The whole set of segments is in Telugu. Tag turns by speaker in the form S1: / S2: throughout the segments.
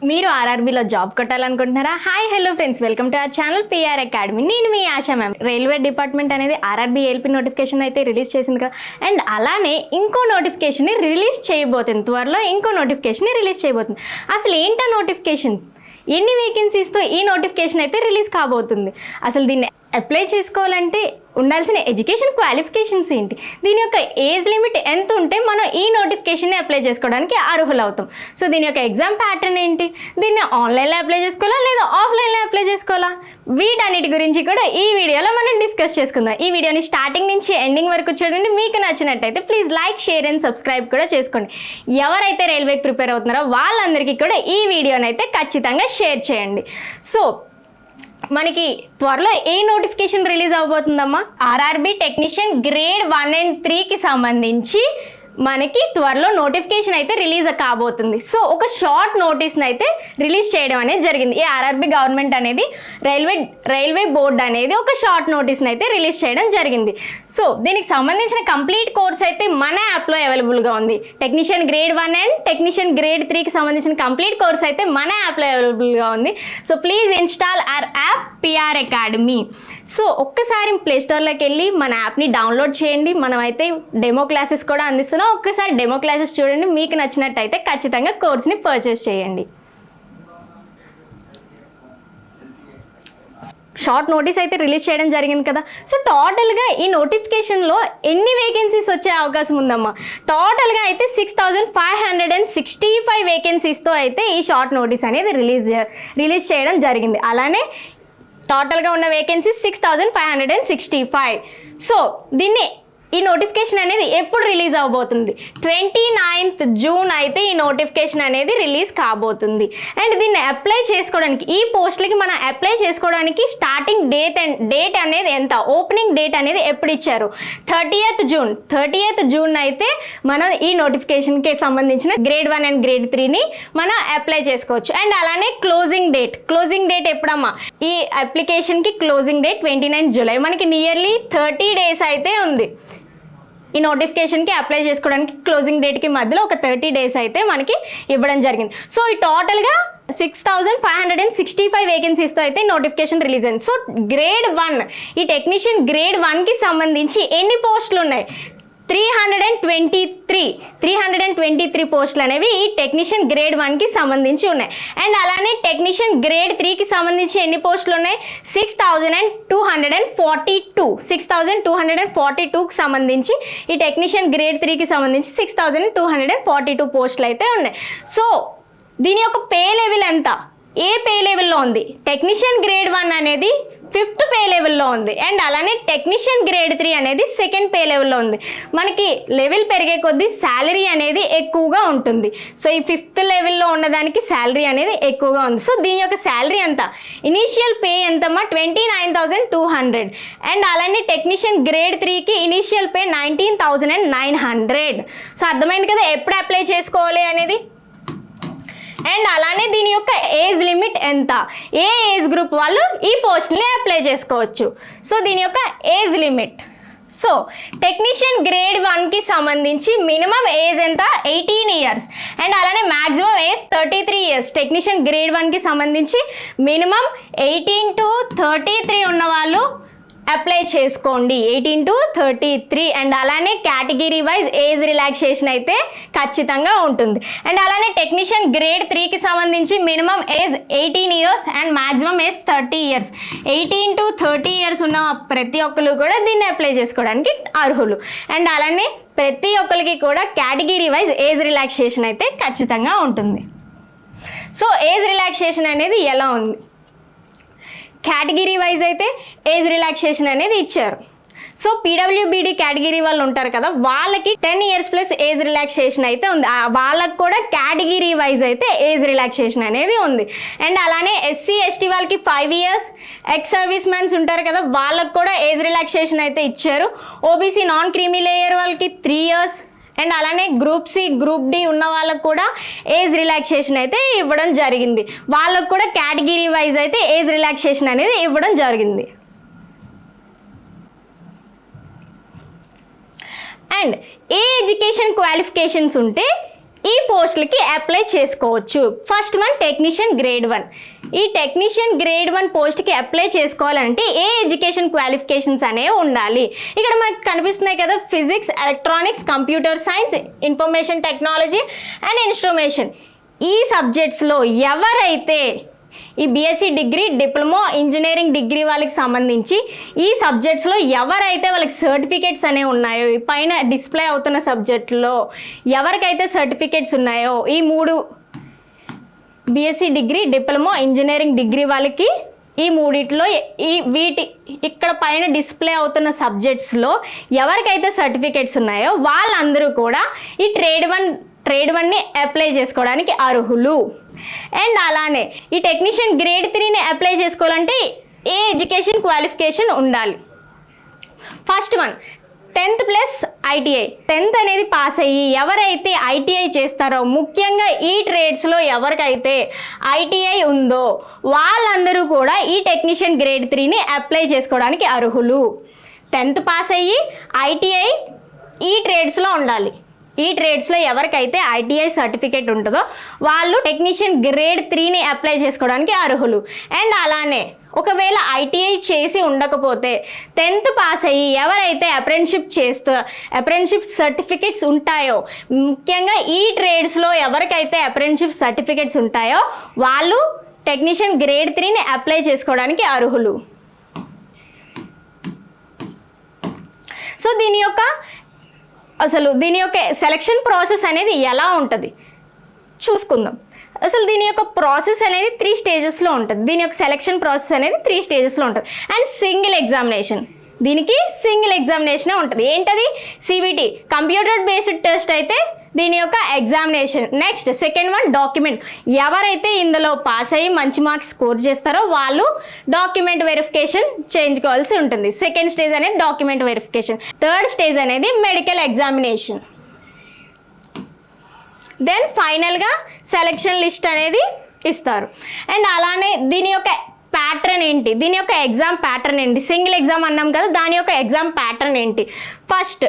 S1: మీరు ఆర్ఆర్బీలో జాబ్ కొట్టాలనుకుంటున్నారా? Hi hello friends, welcome to our channel PR academy. నేను మీ ఆశా మ్యామ్. రైల్వే డిపార్ట్మెంట్ అనేది ఆర్ఆర్బీ ఏఎల్పీ నోటిఫికేషన్ అయితే రిలీజ్ చేసింది కదా, అండ్ అలానే ఇంకో నోటిఫికేషన్ని రిలీజ్ చేయబోతుంది. త్వరలో ఇంకో నోటిఫికేషన్ని రిలీజ్ చేయబోతుంది. అసలు ఏంటో నోటిఫికేషన్, ఎన్ని వేకెన్సీస్తో ఈ నోటిఫికేషన్ అయితే రిలీజ్ కాబోతుంది, అసలు దీన్ని అప్లై చేసుకోవాలంటే ఉండాల్సిన ఎడ్యుకేషన్ క్వాలిఫికేషన్స్ ఏంటి, దీని యొక్క ఏజ్ లిమిట్ ఎంత ఉంటే మనం ఈ నోటిఫికేషన్ని అప్లై చేసుకోవడానికి అర్హులు అవుతాం. సో దీని యొక్క ఎగ్జామ్ ప్యాటర్న్ ఏంటి, దీన్ని ఆన్లైన్లో అప్లై చేసుకోవాలా లేదా ఆఫ్లైన్లో అప్లై చేసుకోవాలా, వీటన్నిటి గురించి కూడా ఈ వీడియోలో మనం డిస్కస్ చేసుకుందాం. ఈ వీడియోని స్టార్టింగ్ నుంచి ఎండింగ్ వరకు చూడండి. మీకు నచ్చినట్టయితే please like, share and subscribe కూడా చేసుకోండి. ఎవరైతే రైల్వేకి ప్రిపేర్ అవుతున్నారో వాళ్ళందరికీ కూడా ఈ వీడియోని అయితే ఖచ్చితంగా షేర్ చేయండి. సో మనకి త్వరలో ఏ నోటిఫికేషన్ రిలీజ్ అవబోతుందమ్మా, ఆర్ఆర్బీ టెక్నీషియన్ గ్రేడ్ 1 and 3కి సంబంధించి మనకి త్వరలో నోటిఫికేషన్ అయితే రిలీజ్ కాబోతుంది. సో ఒక షార్ట్ నోటీస్ని అయితే రిలీజ్ చేయడం అనేది జరిగింది. ఈ ఆర్ఆర్బీ గవర్నమెంట్ అనేది రైల్వే బోర్డ్ అనేది ఒక షార్ట్ నోటీస్ని అయితే రిలీజ్ చేయడం జరిగింది. సో దీనికి సంబంధించిన కంప్లీట్ కోర్స్ అయితే మన యాప్లో అవైలబుల్గా ఉంది. Technician grade 1 and technician grade 3కి సంబంధించిన కంప్లీట్ కోర్స్ అయితే మన యాప్లో అవైలబుల్గా ఉంది. So please install hour app PR academy. So ఒక్కసారి ప్లేస్టోర్లోకి వెళ్ళి మన యాప్ని డౌన్లోడ్ చేయండి. మనం అయితే డెమో క్లాసెస్ కూడా అందిస్తున్నాం. ఒక్కసారి డెమో క్లాసెస్ చూడండి, మీకు నచ్చినట్టయితే ఖచ్చితంగా కోర్స్ని పర్చేస్ చేయండి. షార్ట్ నోటీస్ అయితే రిలీజ్ చేయడం జరిగింది కదా. సో టోటల్గా ఈ నోటిఫికేషన్లో ఎన్ని వేకెన్సీస్ వచ్చే అవకాశం ఉందమ్మా, టోటల్గా అయితే 6565 వేకెన్సీస్తో అయితే ఈ షార్ట్ నోటీస్ అనేది రిలీజ్ చేయడం జరిగింది. అలానే టోటల్గా ఉన్న వేకెన్సీస్ 6565. సో ఈ నోటిఫికేషన్ అనేది ఎప్పుడు రిలీజ్ అవబోతుంది, 29th June అయితే ఈ నోటిఫికేషన్ అనేది రిలీజ్ కాబోతుంది. అండ్ దీన్ని అప్లై చేసుకోవడానికి, ఈ పోస్టులకి మనం అప్లై చేసుకోవడానికి స్టార్టింగ్ డేట్ అనేది ఎంత, ఓపెనింగ్ డేట్ అనేది ఎప్పుడు ఇచ్చారు, 30th June అయితే మనం ఈ నోటిఫికేషన్కి సంబంధించిన గ్రేడ్ 1 and గ్రేడ్ 3ని మనం అప్లై చేసుకోవచ్చు. అండ్ అలానే క్లోజింగ్ డేట్ ఎప్పుడమ్మా, ఈ అప్లికేషన్కి క్లోజింగ్ డేట్ 29 July. మనకి నియర్లీ 30 days అయితే ఉంది. ఈ నోటిఫికేషన్కి అప్లై చేసుకోవడానికి క్లోజింగ్ డేట్కి మధ్యలో ఒక 30 days అయితే మనకి ఇవ్వడం జరిగింది. సో ఈ టోటల్గా 6565 వేకెన్సీస్తో అయితే నోటిఫికేషన్ రిలీజ్ అయింది. సో గ్రేడ్ 1, ఈ టెక్నీషియన్ గ్రేడ్ 1కి సంబంధించి ఎన్ని పోస్టులు ఉన్నాయి, 323 పోస్టులు అనేవి ఈ టెక్నీషియన్ గ్రేడ్ 1కి సంబంధించి ఉన్నాయి. అండ్ అలానే టెక్నీషియన్ గ్రేడ్ 3కి సంబంధించి ఎన్ని పోస్టులు ఉన్నాయి, 6242కి సంబంధించి ఈ టెక్నీషియన్ గ్రేడ్ 3కి సంబంధించి 6242 పోస్టులు అయితే ఉన్నాయి. సో దీని యొక్క పే లెవెల్ ఎంత, ఏ పే లెవెల్లో ఉంది, టెక్నీషియన్ గ్రేడ్ 1 అనేది 5th పే లెవెల్లో ఉంది. అండ్ అలానే టెక్నీషియన్ గ్రేడ్ 3 అనేది 2nd పే లెవెల్లో ఉంది. మనకి లెవెల్ పెరిగే కొద్దీ శాలరీ అనేది ఎక్కువగా ఉంటుంది. సో ఈ 5th లెవెల్లో ఉన్నదానికి శాలరీ అనేది ఎక్కువగా ఉంది. సో దీని యొక్క శాలరీ ఎంత, ఇనీషియల్ పే ఎంతమ్మా, 29,200. అండ్ అలానే టెక్నీషియన్ గ్రేడ్ 3కి ఇనీషియల్ పే 19,900. సో అర్థమైంది కదా ఎప్పుడు అప్లై చేసుకోవాలి అనేది. అండ్ అలానే దీని యొక్క ఏజ్ లిమిట్ ఎంత, ఏ ఏజ్ గ్రూప్ వాళ్ళు ఈ పోస్ట్ని అప్లై చేసుకోవచ్చు. సో దీని యొక్క age limit, so technician grade 1కి సంబంధించి మినిమం ఏజ్ ఎంత, 18 years. అండ్ అలానే maximum age 33 years. Technician grade 1కి సంబంధించి మినిమం 18 to 33 ఉన్న వాళ్ళు అప్లై చేసుకోండి, 18 to 33. అండ్ అలానే కేటగిరీ వైజ్ ఏజ్ రిలాక్సేషన్ అయితే ఖచ్చితంగా ఉంటుంది. అండ్ అలానే టెక్నీషియన్ గ్రేడ్ 3కి సంబంధించి minimum age 18 years and maximum age 30 years. 18 to 30 years ఉన్న ప్రతి ఒక్కరు కూడా దీన్ని అప్లై చేసుకోవడానికి అర్హులు. అండ్ అలానే ప్రతి ఒక్కరికి కూడా కేటగిరీ వైజ్ ఏజ్ రిలాక్సేషన్ అయితే ఖచ్చితంగా ఉంటుంది. సో ఏజ్ రిలాక్సేషన్ అనేది ఎలా ఉంది, కేటగిరీ వైజ్ అయితే ఏజ్ రిలాక్సేషన్ అనేది ఇచ్చారు. సో పీడబ్ల్యూబీడీ కేటగిరీ వాళ్ళు ఉంటారు కదా, వాళ్ళకి 10 years ప్లస్ ఏజ్ రిలాక్సేషన్ అయితే ఉంది. వాళ్ళకి కూడా కేటగిరీ వైజ్ అయితే ఏజ్ రిలాక్సేషన్ అనేది ఉంది. అండ్ అలానే ఎస్సీ ఎస్టీ వాళ్ళకి 5 years, ఎక్స్ సర్వీస్ మ్యాన్స్ ఉంటారు కదా వాళ్ళకి కూడా ఏజ్ రిలాక్సేషన్ అయితే ఇచ్చారు. ఓబీసీ నాన్ క్రీమీ లేయర్ వాళ్ళకి 3 years. అండ్ అలానే గ్రూప్ సి, గ్రూప్ డి ఉన్న వాళ్ళకు కూడా ఏజ్ రిలాక్సేషన్ అయితే ఇవ్వడం జరిగింది. వాళ్ళకు కూడా కేటగిరీ వైజ్ అయితే ఏజ్ రిలాక్సేషన్ అనేది ఇవ్వడం జరిగింది. అండ్ ఏ ఎడ్యుకేషన్ క్వాలిఫికేషన్స్ ఉంటే ఈ పోస్టులకి అప్లై చేసుకోవచ్చు. First one technician grade 1. ఈ టెక్నీషియన్ గ్రేడ్ 1 పోస్ట్కి అప్లై చేసుకోవాలంటే ఏ ఎడ్యుకేషన్ క్వాలిఫికేషన్స్ అనేవి ఉండాలి. ఇక్కడ మనకు కనిపిస్తున్నాయి కదా, physics, electronics, computer science, information technology and instrumentation. ఈ సబ్జెక్ట్స్లో ఎవరైతే ఈ BSc degree, diploma, engineering degree వాళ్ళకి సంబంధించి ఈ సబ్జెక్ట్స్లో ఎవరైతే వాళ్ళకి సర్టిఫికేట్స్ అనేవి ఉన్నాయో, ఈ పైన డిస్ప్లే అవుతున్న సబ్జెక్టులో ఎవరికైతే సర్టిఫికేట్స్ ఉన్నాయో, ఈ 3 BSc degree, diploma, engineering degree వాళ్ళకి ఈ మూడిట్లో ఇక్కడ పైన డిస్ప్లే అవుతున్న సబ్జెక్ట్స్లో ఎవరికైతే సర్టిఫికేట్స్ ఉన్నాయో వాళ్ళందరూ కూడా ఈ ట్రేడ్ 1ని అప్లై చేసుకోవడానికి అర్హులు. అండ్ అలానే ఈ టెక్నీషియన్ గ్రేడ్ 3ని అప్లై చేసుకోవాలంటే ఏ ఎడ్యుకేషన్ క్వాలిఫికేషన్ ఉండాలి. First one 10th plus ITI. 10th అనేది పాస్ అయ్యి ఎవరైతే ఐటీఐ చేస్తారో, ముఖ్యంగా ఈ ట్రేడ్స్లో ఎవరికైతే ఐటీఐ ఉందో వాళ్ళందరూ కూడా ఈ టెక్నీషియన్ గ్రేడ్ 3ని అప్లై చేసుకోవడానికి అర్హులు. 10th పాస్ అయ్యి ఐటీఐ ఈ ట్రేడ్స్లో ఉండాలి. ఈ ట్రేడ్స్లో ఎవరికైతే ఐటీఐ సర్టిఫికేట్ ఉంటుందో వాళ్ళు టెక్నీషియన్ గ్రేడ్ 3ని అప్లై చేసుకోవడానికి అర్హులు. అండ్ అలానే ఒకవేళ ఐటీఐ చేసి ఉండకపోతే 10th పాస్ అయ్యి ఎవరైతే అప్రెంటిస్షిప్ సర్టిఫికేట్స్ ఉంటాయో, ముఖ్యంగా ఈ ట్రేడ్స్లో ఎవరికైతే అప్రెంటిస్షిప్ సర్టిఫికేట్స్ ఉంటాయో వాళ్ళు టెక్నీషియన్ గ్రేడ్ 3ని అప్లై చేసుకోవడానికి అర్హులు. సో దీని యొక్క సెలక్షన్ ప్రాసెస్ అనేది ఎలా ఉంటుంది చూసుకుందాం. అసలు దీని యొక్క ప్రాసెస్ అనేది 3 స్టేజెస్లో ఉంటుంది. దీని యొక్క సెలక్షన్ ప్రాసెస్ అనేది 3 స్టేజెస్లో ఉంటుంది. అండ్ సింగిల్ ఎగ్జామినేషన్, దీనికి సింగిల్ ఎగ్జామినేషనే ఉంటుంది. ఏంటది? సిబిటి, కంప్యూటర్ బేస్డ్ టెస్ట్ అయితే దీని యొక్క examination. Next second one document. ఎవరైతే ఇందులో పాస్ అయ్యి మంచి మార్క్స్ స్కోర్ చేస్తారో వాళ్ళు డాక్యుమెంట్ వెరిఫికేషన్ చేయించుకోవాల్సి ఉంటుంది. సెకండ్ స్టేజ్ అనేది డాక్యుమెంట్ వెరిఫికేషన్. థర్డ్ స్టేజ్ అనేది మెడికల్ ఎగ్జామినేషన్. దెన్ ఫైనల్గా సెలెక్షన్ లిస్ట్ అనేది ఇస్తారు. అండ్ అలానే దీని యొక్క ప్యాటర్న్ ఏంటి, దీని యొక్క ఎగ్జామ్ ప్యాటర్న్ ఏంటి, సింగిల్ ఎగ్జామ్ అన్నాం కదా, దాని యొక్క ఎగ్జామ్ ప్యాటర్న్ ఏంటి. ఫస్ట్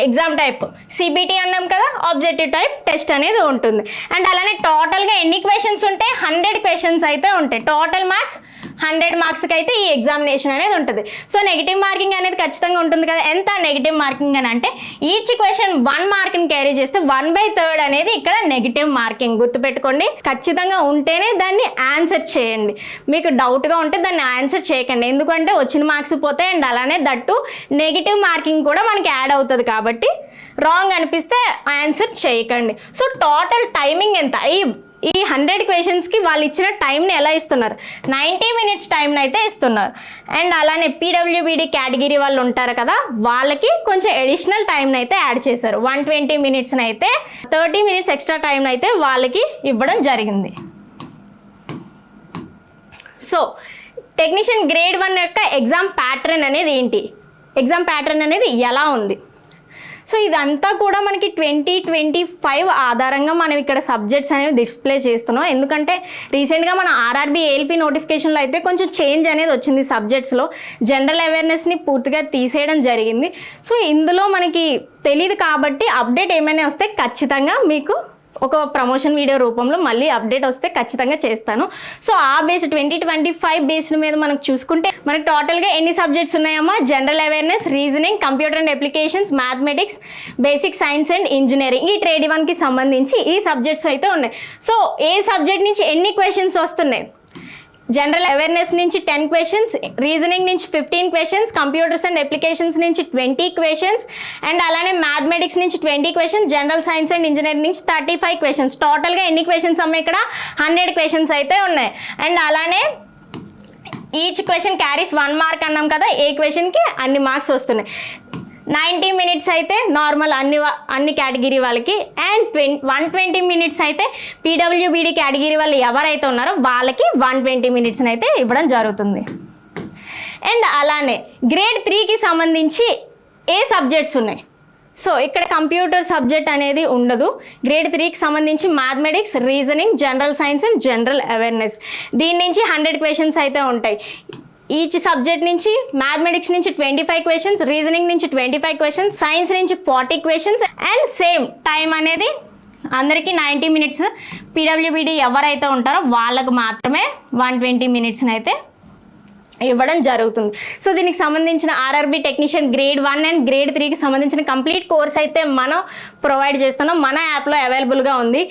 S1: ఎగ్జామ్ టైప్ సిబిటి అన్నాం కదా, ఆబ్జెక్టివ్ టైప్ టెస్ట్ అనేది ఉంటుంది. అండ్ అలానే టోటల్గా ఎన్ని క్వశ్చన్స్ ఉంటాయి? 100 క్వశ్చన్స్ అయితే ఉంటాయి. టోటల్ మార్క్స్ 100 మార్క్స్కి అయితే ఈ ఎగ్జామినేషన్ అనేది ఉంటుంది. సో నెగిటివ్ మార్కింగ్ అనేది ఖచ్చితంగా ఉంటుంది కదా. ఎంత నెగిటివ్ మార్కింగ్ అని అంటే ఈచ్ క్వశ్చన్ 1 మార్క్ని క్యారీ చేస్తే 1/3 అనేది ఇక్కడ నెగిటివ్ మార్కింగ్. గుర్తుపెట్టుకోండి, ఖచ్చితంగా ఉంటేనే దాన్ని ఆన్సర్ చేయండి. మీకు డౌట్గా ఉంటే దాన్ని ఆన్సర్ చేయకండి, ఎందుకంటే వచ్చిన మార్క్స్ పోతాయి. అండ్ అలానే దట్టు నెగిటివ్ మార్కింగ్ కూడా మనకి యాడ్ అవుతుంది కాబట్టి రాంగ్ అనిపిస్తే ఆన్సర్ చేయకండి. సో టోటల్ టైమింగ్ ఎంత? ఈ 100 క్వశ్చన్స్కి వాళ్ళు ఇచ్చిన టైంని ఎలా ఇస్తున్నారు? 90 మినిట్స్ టైంని అయితే ఇస్తున్నారు. అండ్ అలానే పీడబ్ల్యూబీడీ కేటగిరీ వాళ్ళు ఉంటారు కదా, వాళ్ళకి కొంచెం అడిషనల్ టైంని అయితే యాడ్ చేశారు. 120 మినిట్స్ని అయితే 30 మినిట్స్ ఎక్స్ట్రా టైంని అయితే వాళ్ళకి ఇవ్వడం జరిగింది. సో టెక్నీషియన్ గ్రేడ్ 1 యొక్క ఎగ్జామ్ ప్యాటర్న్ అనేది ఏంటి, ఎగ్జామ్ ప్యాటర్న్ అనేది ఎలా ఉంది? సో ఇదంతా కూడా మనకి 2025 ఆధారంగా మనం ఇక్కడ సబ్జెక్ట్స్ అనేవి డిస్ప్లే చేస్తున్నాం. ఎందుకంటే రీసెంట్గా మన ఆర్ఆర్బీ ఏఎల్పీ నోటిఫికేషన్లో అయితే కొంచెం చేంజ్ అనేది వచ్చింది. సబ్జెక్ట్స్లో జనరల్ అవేర్నెస్ని పూర్తిగా తీసేయడం జరిగింది. సో ఇందులో మనకి తెలియదు కాబట్టి అప్డేట్ ఏమైనా వస్తే ఖచ్చితంగా మీకు ఒక ప్రమోషన్ వీడియో రూపంలో మళ్ళీ అప్డేట్ వస్తే ఖచ్చితంగా చేస్తాను. సో ఆ బేస్ 2025 బేస్డ్ మీద మనకు చూసుకుంటే మనకు టోటల్గా ఎన్ని సబ్జెక్ట్స్ ఉన్నాయమ్మా? General awareness, reasoning, computer and applications, mathematics, basic science and engineering, ఈ ట్రేడ్ 1కి సంబంధించి ఈ సబ్జెక్ట్స్ అయితే ఉన్నాయి. సో ఏ సబ్జెక్ట్ నుంచి ఎన్ని క్వశ్చన్స్ వస్తున్నాయి? జనరల్ అవేర్నెస్ నుంచి 10 క్వశ్చన్స్, రీజనింగ్ నుంచి 15 క్వశ్చన్స్, కంప్యూటర్స్ అండ్ అప్లికేషన్స్ నుంచి 20 క్వశ్చన్స్, అండ్ అలానే మ్యాథమెటిక్స్ నుంచి 20 questions, general science and engineering నుంచి 35 క్వశ్చన్స్. టోటల్గా ఎన్ని క్వశ్చన్స్ అమ్మ? ఇక్కడ 100 క్వశ్చన్స్ అయితే ఉన్నాయి. అండ్ అలానే ఈచ్ క్వశ్చన్ క్యారీస్ 1 మార్క్ అన్నాం కదా, ఏ క్వశ్చన్కి అన్ని మార్క్స్ వస్తున్నాయి. 90 మినిట్స్ అయితే నార్మల్ అన్ని కేటగిరీ వాళ్ళకి, అండ్ 120 మినిట్స్ అయితే పీడబ్ల్యూబీడీ కేటగిరీ వాళ్ళు ఎవరైతే ఉన్నారో వాళ్ళకి 120 మినిట్స్ అయితే ఇవ్వడం జరుగుతుంది. అండ్ అలానే గ్రేడ్ 3కి సంబంధించి ఏ సబ్జెక్ట్స్ ఉన్నాయి? సో ఇక్కడ కంప్యూటర్ సబ్జెక్ట్ అనేది ఉండదు. గ్రేడ్ 3కి సంబంధించి mathematics, reasoning, general science and general awareness, దీని నుంచి 100 క్వశ్చన్స్ అయితే ఉంటాయి. ఈచ్ సబ్జెక్ట్ నుంచి మ్యాథమెటిక్స్ నుంచి 25 క్వశ్చన్స్, రీజనింగ్ నుంచి 25 క్వశ్చన్స్, సైన్స్ నుంచి 40 క్వశ్చన్స్, అండ్ సేమ్ టైం అనేది అందరికీ 90 మినిట్స్, పీడబ్ల్యూబీడీ ఎవరైతే ఉంటారో వాళ్ళకు మాత్రమే 120 మినిట్స్ని అయితే ఇవ్వడం జరుగుతుంది. సో దీనికి సంబంధించిన RRB technician grade 1 and grade 3కి సంబంధించిన కంప్లీట్ కోర్స్ అయితే మనం ప్రొవైడ్ చేస్తున్నాం. మన యాప్లో అవైలబుల్గా ఉంది.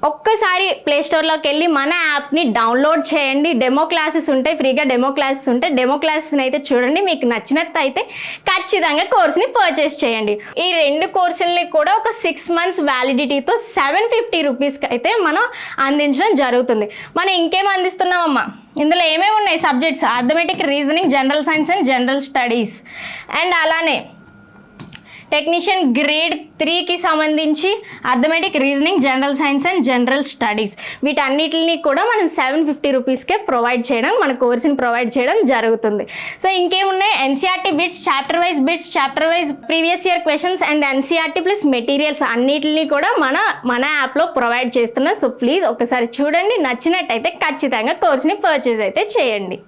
S1: ఒక్కసారి ప్లేస్టోర్లోకి వెళ్ళి మన యాప్ని డౌన్లోడ్ చేయండి. డెమో క్లాసెస్ ఉంటాయి, ఫ్రీగా డెమో క్లాసెస్ ఉంటాయి. డెమో క్లాసెస్ని అయితే చూడండి. మీకు నచ్చినట్టు అయితే ఖచ్చితంగా కోర్స్ని పర్చేస్ చేయండి. ఈ 2 కోర్సుల్ని కూడా ఒక 6 మంత్స్ వ్యాలిడిటీతో 750 రూపీస్కి అయితే మనం అందించడం జరుగుతుంది. మనం ఇంకేం అందిస్తున్నామమ్మా, ఇందులో ఏమేమి ఉన్నాయి subjects? Arithmetic, reasoning, general science and general studies, and అలానే టెక్నీషియన్ గ్రేడ్ 3కి సంబంధించి arithmetic, reasoning, general science and general studies, వీటన్నిటిని కూడా మనం 750 రూపీస్కే ప్రొవైడ్ చేయడం, మన కోర్సుని ప్రొవైడ్ చేయడం జరుగుతుంది. సో ఇంకేమున్నాయి? NCERT bits, chapter wise previous year questions and NCERT plus materials అన్నిటిని కూడా మన యాప్లో ప్రొవైడ్ చేస్తున్నాం. సో ప్లీజ్ ఒకసారి చూడండి, నచ్చినట్టయితే ఖచ్చితంగా కోర్స్ని పర్చేస్ అయితే చేయండి.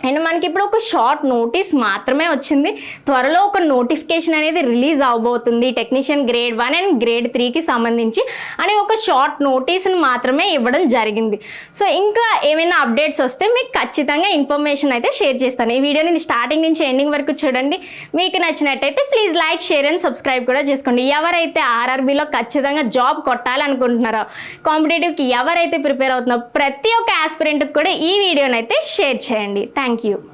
S1: అండ్ మనకి ఇప్పుడు ఒక షార్ట్ నోటీస్ మాత్రమే వచ్చింది. త్వరలో ఒక నోటిఫికేషన్ అనేది రిలీజ్ అవబోతుంది టెక్నీషియన్ గ్రేడ్ 1 అండ్ గ్రేడ్ 3కి సంబంధించి అని ఒక షార్ట్ నోటీస్ని మాత్రమే ఇవ్వడం జరిగింది. సో ఇంకా ఏమైనా అప్డేట్స్ వస్తే మీకు ఖచ్చితంగా ఇన్ఫర్మేషన్ అయితే షేర్ చేస్తాను. ఈ వీడియోని స్టార్టింగ్ నుంచి ఎండింగ్ వరకు చూడండి. మీకు నచ్చినట్టయితే please like, share and subscribe కూడా చేసుకోండి. ఎవరైతే ఆర్ఆర్బీలో ఖచ్చితంగా జాబ్ కొట్టాలనుకుంటున్నారో, కాంపిటేటివ్కి ఎవరైతే ప్రిపేర్ అవుతున్నారో ప్రతి ఒక్క ఆస్పిరెంట్కి కూడా ఈ వీడియోని అయితే షేర్ చేయండి. Thank you.